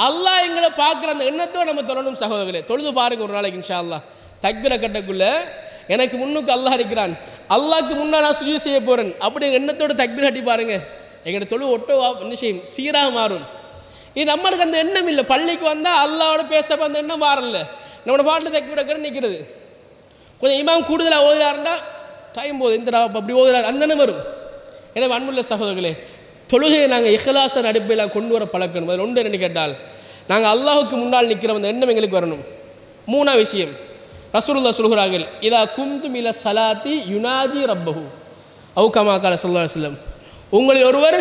அல்லாஹ் எங்களை பார்க்குற அந்த எண்ணத்தோடு நம்ம தொழணும். சகோதரர்களே, தொழுது பாருங்க ஒரு நாளைக்கு இன்ஷா அல்லாஹ். தக்பீரை கட்டக்குள்ள எனக்கு முன்னுக்கு அல்லாஹ் இருக்கிறான், அல்லாஹ்க்கு முன்னா நான் சுஜூத் செய்ய போகிறேன் அப்படி எண்ணத்தோட தக்பீர் கட்டி பாருங்க, எங்களோட தொழு ஒட்டோ நிச்சயம் சீராக மாறும். இது நம்மளுக்கு அந்த எண்ணம் இல்லை. பள்ளிக்கு வந்தால் அல்லாவோட பேசப்போ அந்த எண்ணம் மாறல, நம்மளோட பாட்டில் தக்பீர் கட்ட நிற்கிறது. கொஞ்சம் இமாம் கூடுதலாக ஓதுறாருண்டா டைம் போகுது இந்த அப்படி ஓதுறாரு அந்த எண்ணம் வரும். எனவே அன்புள்ள சகோதரர்களே, தொழுகையை நாங்கள் இஹ்லாஸின் அடிப்படையில் கொண்டு வர பழக்கணும். அது ஒன்று என்ன கேட்டால் நாங்கள் அல்லாஹுக்கு முன்னால் நிற்கிறோம் அந்த எண்ணம் எங்களுக்கு வரணும். மூணாவது விஷயம், ரசூலுல்லாஹ் சொல்கிறார்கள், இதா கும்தும் இல ஸலாத்தி யுனாஜி ரப்பஹு அவு கமா கால ஸல்லல்லாஹு அலைஹி வஸல்லம், உங்களில் ஒருவர்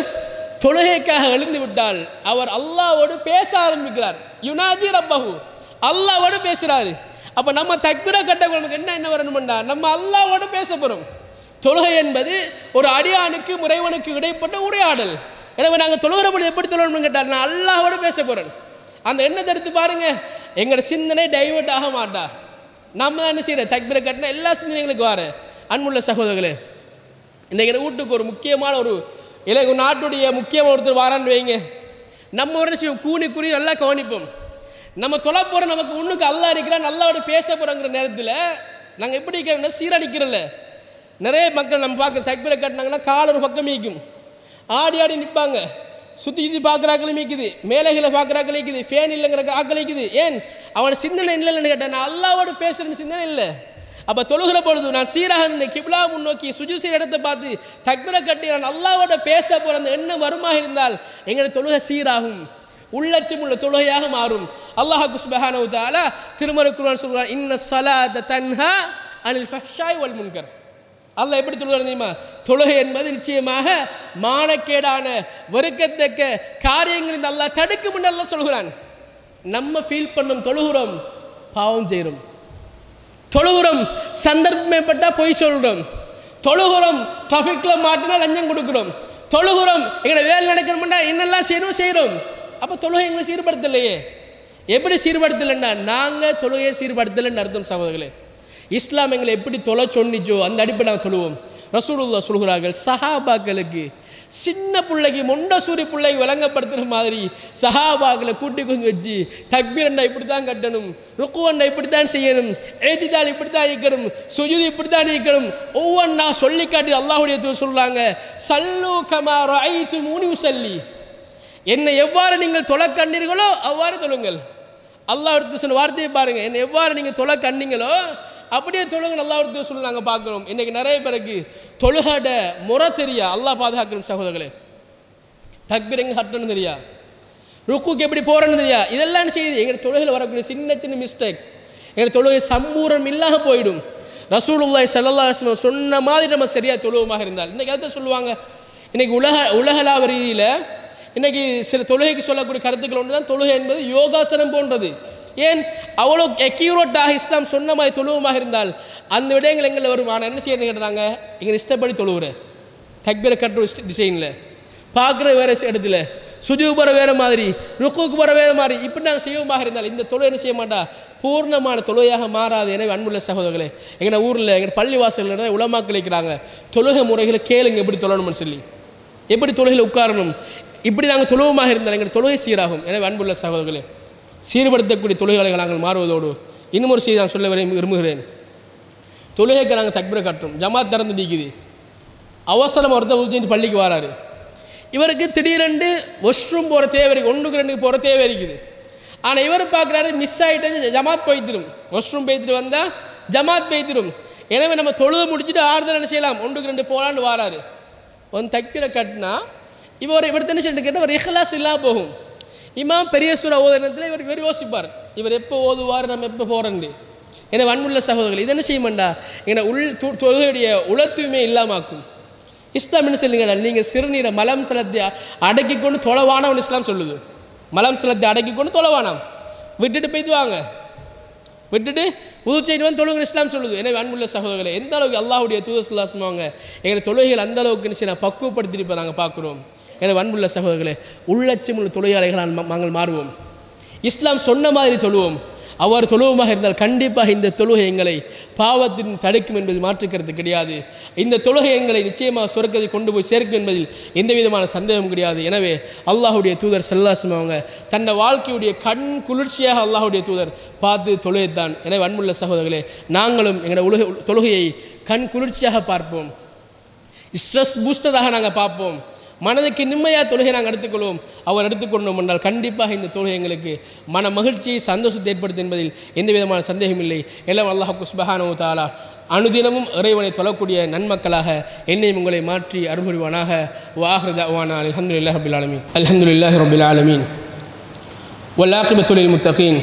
தொழுகைக்காக எழுந்து விட்டால் அவர் அல்லாஹ்வோடு பேச ஆரம்பிக்கிறார். யுனாஜி ரப்பஹு, அல்லாஹ்வோடு பேசுகிறாரு. அப்போ நம்ம தக்பீரை கட்டவங்களுக்கு என்ன வரணும்டா, நம்ம அல்லாஹ்வோடு பேச போகிறோம். தொழுகை என்பது ஒரு அடியானுக்கு முறைவனுக்கு இடைப்பட்ட உரையாடல். எனவே நாங்கள் தொழுகிற பொழுது எப்படி தொழணும்னு கேட்டால் நான் அல்லாஹ்வோடு பேச போகிறேன். அந்த எண்ணத்தை எடுத்து பாருங்க, எங்களோட சிந்தனை டைவர்ட் ஆக மாட்டா. நம்ம தான் என்ன செய்யற தக்பீரை கட்டினா எல்லா சிந்தனைகளுக்கு வர. அன்புள்ள சகோதரர்களே, இன்றைக்கு வீட்டுக்கு ஒரு முக்கியமான ஒரு இலங்கை நாட்டுடைய முக்கியமான ஒருத்தர் வாரான்னு வைங்க, நம்ம ஒரு செய்வோம் கூனி குறி நல்லா கவனிப்போம். நம்ம தொலை போகிற நமக்கு முன்னுக்கு அல்லாஹ் இருக்கிறான், அல்லாஹ்வோட பேச போகிறோங்கிற நேரத்தில் நாங்கள் எப்படி இருக்கிறோம்னா சீரடிக்கிறோம்ல. நிறைய மக்கள் நம்ம பார்க்குற தக்பீரை கட்டினாங்கன்னா கால் ஒரு பக்கம் மீக்கும், ஆடி ஆடி நிற்பாங்க, சுற்றி சுற்றி பார்க்குறாக்களும் மீக்குது, மேலைகளை பார்க்குறாக்கள் இருக்குது, ஃபேன் இல்லைங்கிற ஆக்கள் இருக்குது. ஏன் அவனோட சிந்தனை இல்லைன்னு கேட்டேன், நான் அல்லாஹ்வோடு பேசுகிறேன்னு சிந்தனை இல்லை. அப்போ தொழுகிற பொழுது நான் சீராக நின்று கிப்லா முன்னோக்கி சுஜூத் செய்கிற இடத்தை பார்த்து தக்பீரை கட்டி நான் அல்லாஹ்வோட பேச போகிற அந்த எண்ணம் வருமாக இருந்தால் எங்களுடைய தொழுகை சீராகும், உள்ளச்சம் உள்ள தொழுகையாக மாறும். அல்லாஹ் சுப்ஹானஹு வ தஆலா திருமறை குர்ஆன் சொல்றான், இன்ன ஸலாத தன்ஹா அனில் ஃபஹ்ஷாய் வல் முன்கர். அல்லாஹ் எப்படி தொழுகிறான் தெரியுமா? தொழுகை என்பது நிச்சயமாக மானக்கேடான வெறுக்கத்தக்க காரியங்களில் அல்லாஹ் தடுக்கும் என்று அல்லாஹ் சொல்கிறான். நம்ம ஃபீல் பண்ணும் தொழுகிறோம் பாவம் செய்கிறோம், தொழுகிறோம் சந்தர்ப்பப்பட்டா பொய் சொல்கிறோம், தொழுகிறோம் டிராஃபிக்கில் மாட்டினா லஞ்சம் கொடுக்குறோம், தொழுகிறோம் எங்களை வேலை நடக்கணும்னா என்னெல்லாம் செய்கிறோம். அப்போ தொழுகை எங்களை சீர்படுத்தலையே. எப்படி சீர்படுத்தலைன்னா நாங்கள் தொழுகையை சீர்படுத்தலைன்னு அர்த்தம் சகோதரர்களே. இஸ்லாம் எங்களை எப்படி தொலை சொன்னிச்சோ அந்த அடிப்படை நாங்கள் தொழுவோம். ரசூலுல்லாஹ் சொல்கிறார்கள், சஹாபாக்களுக்கு சின்ன பிள்ளைக்கு மொண்டசூரி பிள்ளைக்கு விளங்கப்படுத்துகிற மாதிரி சஹாபாக்களை கூட்டி கொஞ்சம் வச்சு தக்பீர் அண்ணா இப்படி தான் கட்டணும், ருக்கு அண்ணா இப்படி தான் செய்யணும், ஏத்திதால் இப்படி தான் இருக்கணும், சுஜூத் இப்படி தான் இருக்கணும், ஒவ்வொன்றா சொல்லி காட்டி அல்லாஹ்வுடைய தூதர் சொல்கிறாங்க, சல்லு கமா ரஅய்துமூனி உஸல்லி, என்னை எவ்வாறு நீங்கள் தொலை கண்டீர்களோ அவ்வாறு தொழுங்கள். அல்லாஹ் எடுத்து சொன்ன வார்த்தையை பாருங்க, என்னை எவ்வாறு நீங்கள் தொலை கண்டீங்களோ அப்படியே தொழுங்க. அல்லாஹ் எடுத்து சொல்லி நாங்கள் பார்க்குறோம். இன்றைக்கி நிறைய பேருக்கு தொழுகாட முறை தெரியா, அல்லாஹ் பாதுகாக்கிறோம் சகோதரர்களே. தக்பீர் எங்கே கட்டணும் தெரியா, ருக்குக்கு எப்படி போகிறேன்னு தெரியா, இதெல்லாம் செய்யுது. எங்கள் தொழுகையில் வரக்கூடிய சின்ன சின்ன மிஸ்டேக் எங்கள் தொழுகை சம்பூர்ணம் இல்லாமல் போயிடும். ரசூலுல்லாஹி ஸல்லல்லாஹு அலைஹி வஸல்லம் சொன்ன மாதிரி நம்ம சரியாக தொழுவமாக இருந்தால், இன்றைக்கி அதை சொல்லுவாங்க. இன்றைக்கி உலகளாவ ரீதியில் இன்றைக்கி சில தொழுகைக்கு சொல்லக்கூடிய கருத்துக்கள் ஒன்று தான், தொழுகை என்பது யோகாசனம் போன்றது. ஏன் அவ்வளோ அக்யூரேட்டாக இஸ்லாம் சொன்ன மாதிரி தொழுவமாக இருந்தால் அந்த விடயங்கள் எங்களை வரும். ஆனால் என்ன செய்யணும்னு கேட்டாங்க, எங்களை இஷ்டப்படி தொழுவுற தக்பீரை கட்டுற டிசைனில் பார்க்குற வேறு இடத்துல, சுஜூத் போகிற வேறு மாதிரி, ருக்குக்கு போகிற வேறு மாதிரி, இப்படி நாங்கள் செய்வோமாக இருந்தால் இந்த தொழுகை என்ன செய்ய மாட்டா, பூர்ணமான தொழுகையாக மாறாது. எனவே அன்புள்ள சகோதரர்களே, எங்கள் ஊரில் எங்கள் பள்ளி வாசல்கள் உலமாக்கள் இருக்கிறாங்க, தொழுகை முறைகளை கேளுங்க எப்படி தொழணும்னு சொல்லி, எப்படி தொழுகையில் உட்காரணும், இப்படி நாங்கள் தொழுவமாக இருந்தால் எங்கள் தொழுகை சீராகும். எனவே அன்புள்ள சகோதரர்களே, சீர்படுத்தக்கூடிய தொழுகைகளை நாங்கள் மாறுவதோடு இன்னும் ஒரு செய்தி நான் சொல்ல விரும்புகிறேன். தொழுகைக்கு நாங்கள் தக்பீரை கட்டுறோம், ஜமாத் திறந்து நீக்குது, அவசரம் ஒருத்தர் உச்சிட்டு பள்ளிக்கு வராரு, இவருக்கு திடீரென்று வாஷ்ரூம் போகிற தேவை இருக்குது, 1க்கு 2க்கு போகிற தேவை இருக்குது. ஆனால் இவர் பார்க்குறாரு மிஸ் ஆகிட்டு ஜமாத் போய்த்திடும், வாஷ்ரூம் போய்த்துட்டு வந்தால் ஜமாத் போய்த்திடும். எனவே நம்ம தொழுதை முடிச்சுட்டு ஆறுதல் என்ன செய்யலாம், 1க்கு 2 போகலான்னு வராரு. வந்து தக்பீரை கட்டினா இவர் என்ன செய்யணும் கேட்டால் ஒரு இஹ்லாஸ் இல்லாமல் போகும். இமாம் பெரிய சூரா ஓதுனத்தில் இவர் யோசிப்பார், இவர் எப்போ ஓதுவார், நம்ம எப்போ போகிறேன்னு. எனவே அன்புள்ள சகோதரர்கள், இது என்ன செய்ய மாட்டா, எங்களை தொழுகையுடைய உளத்துமே இல்லாமாக்கும். இஸ்லாம் என்ன சொல்லுங்க, நீங்கள் சிறுநீரை மலம் சலத்தை அடக்கி கொண்டு தொலைவானவன் இஸ்லாம் சொல்லுது. மலம் சலத்தை அடக்கி கொண்டு தொலைவானாம், விட்டுட்டு போய்த்து வாங்க, விட்டுட்டு உது செய்து வந்து தொழுகை இஸ்லாம் சொல்லுது. எனவே அன்புள்ள சகோதரர்களை, எந்த அளவுக்கு அல்லாஹ்வுடைய தூதர் ஸல்லல்லாஹு அலைஹி வஸல்லம் எங்களை தொழுகைகள் அந்த அளவுக்கு என்ன பக்குவப்படுத்திட்டு நாங்கள் பார்க்குறோம். எனவே அன்புள்ள சகோதரர்களே, உள்ளச்சம் உள்ள தொழுகையாளிகளால் நாங்கள் மாறுவோம், இஸ்லாம் சொன்ன மாதிரி தொழுவோம். அவர் தொழுவமாக இருந்தால் கண்டிப்பாக இந்த தொழுகை எங்களை பாவத்தின் தடுக்கும் என்பது மாற்றுக்கிறது கிடையாது. இந்த தொழுகை எங்களை நிச்சயமாக சொர்க்கத்தை கொண்டு போய் சேர்க்கும் என்பதில் எந்த விதமான சந்தேகமும் கிடையாது. எனவே அல்லாஹுடைய தூதர் ஸல்லல்லாஹு அலைஹி வஸல்லம் அவங்க தன்னை வாழ்க்கையுடைய கண் குளிர்ச்சியாக அல்லாஹுடைய தூதர் பார்த்து தொழுகைத்தான். எனவே அன்புள்ள சகோதரர்களே, நாங்களும் எங்களுடைய தொழுகையை கண் குளிர்ச்சியாக பார்ப்போம், ஸ்ட்ரெஸ் பூஸ்டராக நாங்கள் பார்ப்போம், மனதுக்கு நிம்மதியாக தொழுகை நாங்கள் எடுத்துக்கொள்வோம். அவர் எடுத்துக்கொண்டோம் என்றால் கண்டிப்பாக இந்த தொழுகை எங்களுக்கு மன மகிழ்ச்சியை சந்தோஷத்தை ஏற்படுத்தும் என்பதில் எந்த விதமான சந்தேகம் இல்லை. எல்லாம் அல்லாஹ் சுப்ஹானஹு வ தஆலா அனுதினமும் இறைவனை தொழக்கூடிய நன்மக்களாக என்னையும் உங்களை மாற்றி அருள்புரிவானாக. வாஹிரு தஅவானா அல்ஹம்துலில்லாஹி ரப்பில் ஆலமீன். அல்ஹம்துலில்லாஹி ரப்பில் ஆலமீன் வல் ஆகிபத்து லில் முத்தகீன்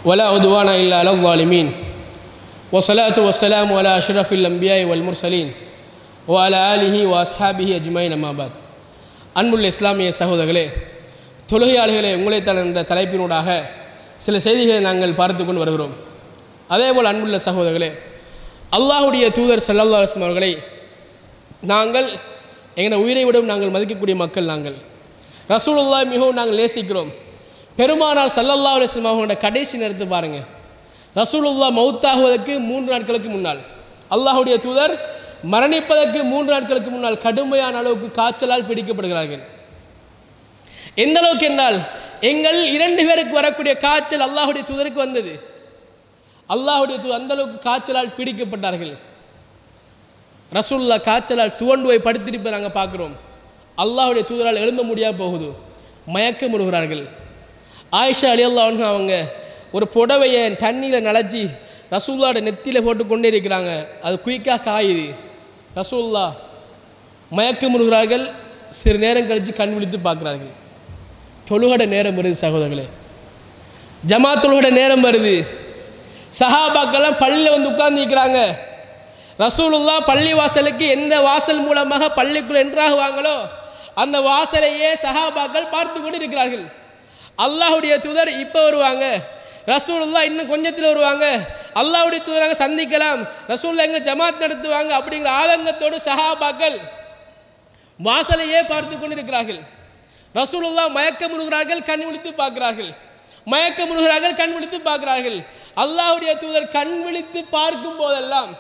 வலா உத்வானா இல்லா அலல் ஸாலிமீன் வஸ்ஸலாத்து வஸ்ஸலாமு அலா அஷ்ரஃபில் அன்பியாஇ வல் முர்சலீன் வஅலா ஆலிஹி வ அஸ்ஹாபிஹி அஜ்மஈன். அம்மா பாத். அன்புள்ள இஸ்லாமிய சகோதரர்களே, தொழுகையாளிகளே, உங்களைத்தான் என்ற தலைப்பினூடாக சில செய்திகளை நாங்கள் பார்த்து கொண்டு வருகிறோம். அதேபோல் அன்புள்ள சகோதரர்களே, அல்லாஹுடைய தூதர் ஸல்லல்லாஹு அலைஹி வஸல்லம் அவர்களை நாங்கள் எங்கள் உயிரை விடவும் நாங்கள் மதிக்கக்கூடிய மக்கள். நாங்கள் ரசூலுல்லாஹ் மிகவும் நாங்கள் நேசிக்கிறோம். பெருமானார் ஸல்லல்லாஹு அலைஹி வஸல்லம் அவங்களோட கடைசி நேரத்தை பாருங்கள். ரசூலுல்லாஹ் மௌத்தாகுவதற்கு 3 நாட்களுக்கு முன்னால், அல்லாஹுடைய தூதர் மரணிப்பதற்கு 3 நாட்களுக்கு முன்னால் கடுமையான அளவுக்கு காய்ச்சலால் பிடிக்கப்படுகிறார்கள். எந்த அளவுக்கு என்றால் எங்கள் 2 பேருக்கு வரக்கூடிய காய்ச்சல் அல்லாஹுடைய தூதருக்கு வந்தது. அல்லாஹுடைய தூதர் அந்த அளவுக்கு காய்ச்சலால் பிடிக்கப்பட்டார்கள். ரசூலுல்லாஹ் காய்ச்சலால் துவண்டு போய் படுத்திருப்பதை நாங்கள் பார்க்குறோம். அல்லாஹுடைய தூதரால் எழும்ப முடியாமல் போகுது, மயக்கம் விடுகிறார்கள். ஆயிஷா ரலியல்லாஹு அன்ஹா அவங்க ஒரு புடவையை தண்ணியில் நனைச்சி ரசூலுல்லாஹ்வோட நெத்தியில் போட்டு கொண்டே இருக்கிறாங்க. அது குயிக்காக காயுது. ரசூலுல்லாஹ் மயக்கம் விடுகிறார்கள். சிறு நேரம் கழித்து கண் விழித்து பார்க்குறார்கள். தொழுகட நேரம் வருது சகோதரர்களே, ஜமாத் தொழுகட நேரம் வருது. சஹாபாக்கெல்லாம் பள்ளியில் வந்து உட்கார்ந்து இருக்கிறாங்க. ரசூலுல்லாஹ் பள்ளி வாசலுக்கு எந்த வாசல் மூலமாக பள்ளிக்குள் என்றாகுவாங்களோ அந்த வாசலையே சஹாபாக்கள் பார்த்து கொண்டு இருக்கிறார்கள். அல்லாஹுடைய தூதர் இப்போ வருவாங்க, ரசூலுல்லாஹ் இன்னும் கொஞ்சத்தில் வருவாங்க, அல்லாஹ்வுடைய தூதராக சந்திக்கலாம், ரசூலுல்லாஹ் எங்க ஜமாத் நடத்துவாங்க அப்படிங்கிற ஆதங்கத்தோடு சஹாபாக்கள் வாசலையே பார்த்து கொண்டிருக்கிறார்கள். ரசூலுல்லாஹ் மயக்கம் விடுகிறார்கள், கண் விழித்து பார்க்கிறார்கள். மயக்கம் விடுகிறார்கள், கண் விழித்து பார்க்கிறார்கள். அல்லாஹ்வுடைய தூதர் கண் விழித்து பார்க்கும் போதெல்லாம்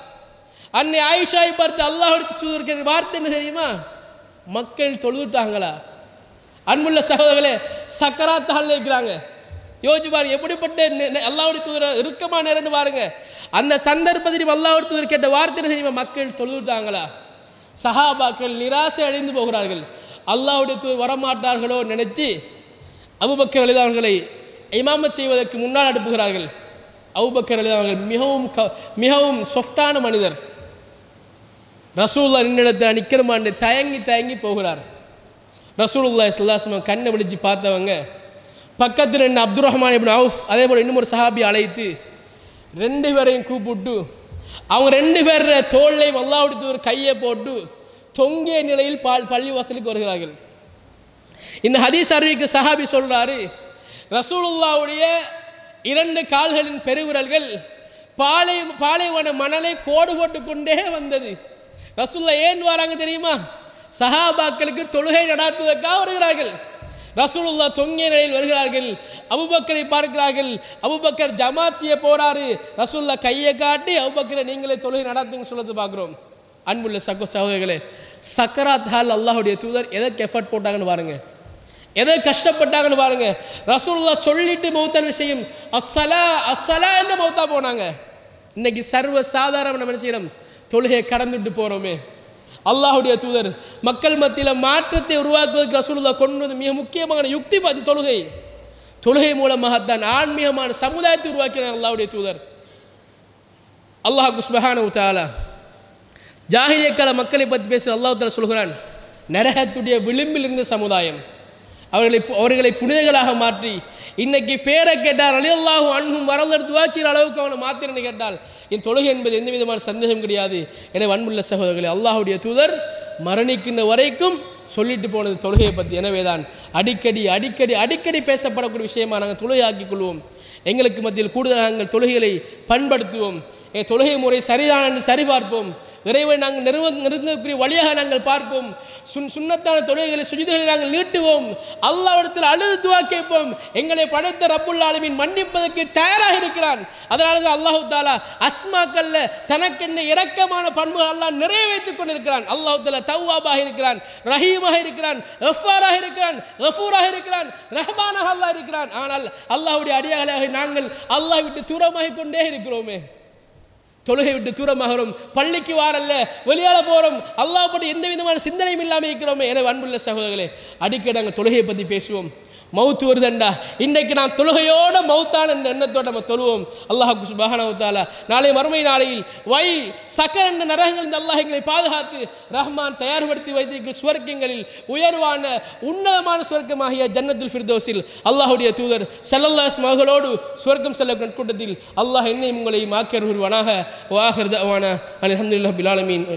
அன்னை ஆயிஷாவை பார்த்து அல்லாஹ்வுடைய தூதர் வார்த்தை என்ன தெரியுமா? மக்கள் தொழுதுட்டாங்களா? அன்புள்ள சகோதரர்களே, சக்கராத் ஹால்ல இருக்கிறாங்க. யோசிச்சு பாருங்க, எப்படிப்பட்ட அல்லாஹ்வுடைய தூதர் இறுக்கமான நேரம்னு பாருங்க. அந்த சந்தர்ப்பத்தில் அல்லாஹ்வுடைய தூதர் கேட்ட வார்த்தை தெரியுமா? மக்கள் தொழுதுட்டாங்களா? சஹாபாக்கள் நிராசை அடைந்து போகிறார்கள். அல்லாஹ்வுடைய தூதர் வரமாட்டார்களோ நினைத்து அபூபக்கர் ரலியல்லாஹு அவர்களை இமாமத் செய்வதற்கு முன்னால் அனுப்புகிறார்கள். அபூபக்கர் ரலியல்லாஹு அவர்கள் மிகவும் சாஃப்டான மனிதர். ரசூலுல்லாஹ் நின்னிடத்தில் நிற்கிறமான்னு தயங்கி தயங்கி போகிறார். ரசூலுல்லாஹி ஸல்லல்லாஹு அலைஹி வஸல்லம் கண்ணை விழிச்சு பார்த்தவங்க பக்கத்தில் ரெண்டு அப்துர் ரஹ்மான் இப்னு அவுஃப் அதே போல் இன்னும் ஒரு சஹாபி அழைத்து 2 பேரையும் கூப்பிட்டு அவங்க 2 பேர் தோள்லையும் அல்லாஹ்வுடைய தூதர் கையை போட்டு தொங்கிய நிலையில் பள்ளி வாசலுக்கு வருகிறார்கள். இந்த ஹதீஸ் அறிவிக்க சஹாபி சொல்றாரு, ரசூலுல்லாஹ்வுடைய 2 கால்களின் பெருவிரல்கள் பாலைவன மணலை கோடு போட்டு கொண்டே வந்தது. ரசூலுல்லாஹ் ஏன் வராங்க தெரியுமா? சஹாபாக்களுக்கு தொழுகை நடாத்துவதற்காக வருகிறார்கள். ரசூலுல்லாஹ் தொங்கிய நிலையில் வருகிறார்கள். அபூபக்கரை பார்க்கிறார்கள். அபூபக்கர் ஜமாத் செய்ய போறாரு. ரசூலுல்லாஹ் கையை காட்டி அபூபக்கரை நீங்களே தொழுகை நடாத்துங்க சொல்றது பார்க்குறோம். அன்புள்ள சகோதரர்களே, சக்கராத் ஹால் அல்லாஹ்வுடைய தூதர் எதற்கு எஃபர்ட் போட்டாங்கன்னு பாருங்க, எதை கஷ்டப்பட்டாங்கன்னு பாருங்க. ரசூலுல்லாஹ் சொல்லிட்டு மௌத்தான விஷயம் அஸ்ஸலா அஸ்ஸலா என்று மௌத்தா போனாங்க. இன்னைக்கு சர்வ சாதாரண நம்ம என்ன செய்யறோம்? தொழுகையை கடந்துட்டு போறோமே. அல்லாஹ்வுடைய தூதர் மக்கள் மத்தியில் மாற்றத்தை உருவாக்குவதற்கு ரசூலுல்லாஹ் கொண்டு வந்து மிக முக்கியமான யுக்தி தொழுகை மூலமாகத்தான் ஆன்மீகமான சமுதாயத்தை உருவாக்கினார் அல்லாஹ்வுடைய தூதர். அல்லாஹ் சுப்ஹானஹு வ தஆலா ஜாஹிலிய்ய கால மக்களை பற்றி பேசுகிற அல்லாஹ் தஆலா சொல்கிறான், நரகத்துடைய விளிம்பில் இருந்த சமுதாயம், அவர்களை புனிதர்களாக மாற்றி இன்னைக்கு பேரை கேட்டால் ரலியல்லாஹு அன்ஹும் வரலாறு துவாச்சிற அளவுக்கு அவனை மாத்திரன்னு கேட்டால் என் தொழுகை என்பது எந்த விதமான சந்தேகம் கிடையாது. எனவே அன்புள்ள சகோதரர்களே, அல்லாஹ்வுடைய தூதர் மரணிக்கின்ற வரைக்கும் சொல்லிட்டு போனது தொழுகையை பற்றி. எனவே தான் அடிக்கடி அடிக்கடி அடிக்கடி பேசப்படக்கூடிய விஷயமாக நாங்கள் தொழுகை ஆக்கிக் கொள்வோம். எங்களுக்கு மத்தியில் கூடுதலாக நாங்கள் தொழுகைகளை பண்படுத்துவோம். தொழுகை முறை சரிதான் என்று சரிபார்ப்போம். இறைவை நாங்கள் நெருங்கக்கூடிய வழியாக நாங்கள் பார்ப்போம். சுன்னத்தான தொழுகைகளை சுஜூதுகளை நாங்கள் நீட்டுவோம். அல்லாஹ்விடத்தில் அழுது துஆ கேட்போம். எங்களை படைத்த ரப்புல் ஆலமீன் மன்னிப்பதற்கு தயாராக இருக்கிறான். அதனால தான் அல்லாஹ் தஆலா அஸ்மாக்கல்ல தனக்கென்ன இரக்கமான பண்புகள் அல்லாஹ் நிறைய வைத்துக் கொண்டிருக்கிறான். அல்லாஹ் தஆலா தவ்வாபாக இருக்கிறான், ரஹீமாக இருக்கிறான், கஃபாராக இருக்கிறான், கஃபூராக இருக்கிறான், ரஹ்மானாக அல்லாஹ் இருக்கிறான். ஆனால் அல்லாஹ்வுடைய அடியார்களாக நாங்கள் அல்லாஹ் விட்டு தூரமாகிக் கொண்டே இருக்கிறோமே. தொழுகை விட்டு தூரமாகிறோம், பள்ளிக்கு வாரல்ல, வெளியால போறோம், அல்லாஹ் பற்றி எந்த விதமான சிந்தனையும் இல்லாமல் இருக்கிறோமே. எனவே அன்புள்ள சகோதரர்களே, அடிக்கடி நாங்கள் தொழுகையை பற்றி பேசுவோம். மவுத்து வருதண்டா, இன்றைக்கு நான் தொழுகையோட மவுத்தான் என்ற எண்ணத்தோடு நம்ம தொழுவோம். அல்லாஹ் சுப்ஹானஹு வ தஆலா நாளை மறுமை நாளையில் வயல் சக்கர் என்ற நரகங்களில் அல்லாஹ் எங்களை பாதுகாத்து ரஹ்மான் தயார்படுத்தி வைத்திருக்கிற சுவர்க்கங்களில் உயர்வான உன்னதமான சுவர்க்கமாகிய ஜன்னத்துல் ஃபிர்தௌஸில் அல்லாஹ்வுடைய தூதர் ஸல்லல்லாஹு அலைஹி வஸல்லம் அவர்களோடு சுவர்க்கம் செல்லும் கூட்டத்தில் அல்லாஹ் என்னை உங்களை மாக்கியர் உருவானாக. வ ஆகிர் தஅவானா அல்ஹம்துலில்லாஹி ரப்பில் ஆலமீன்.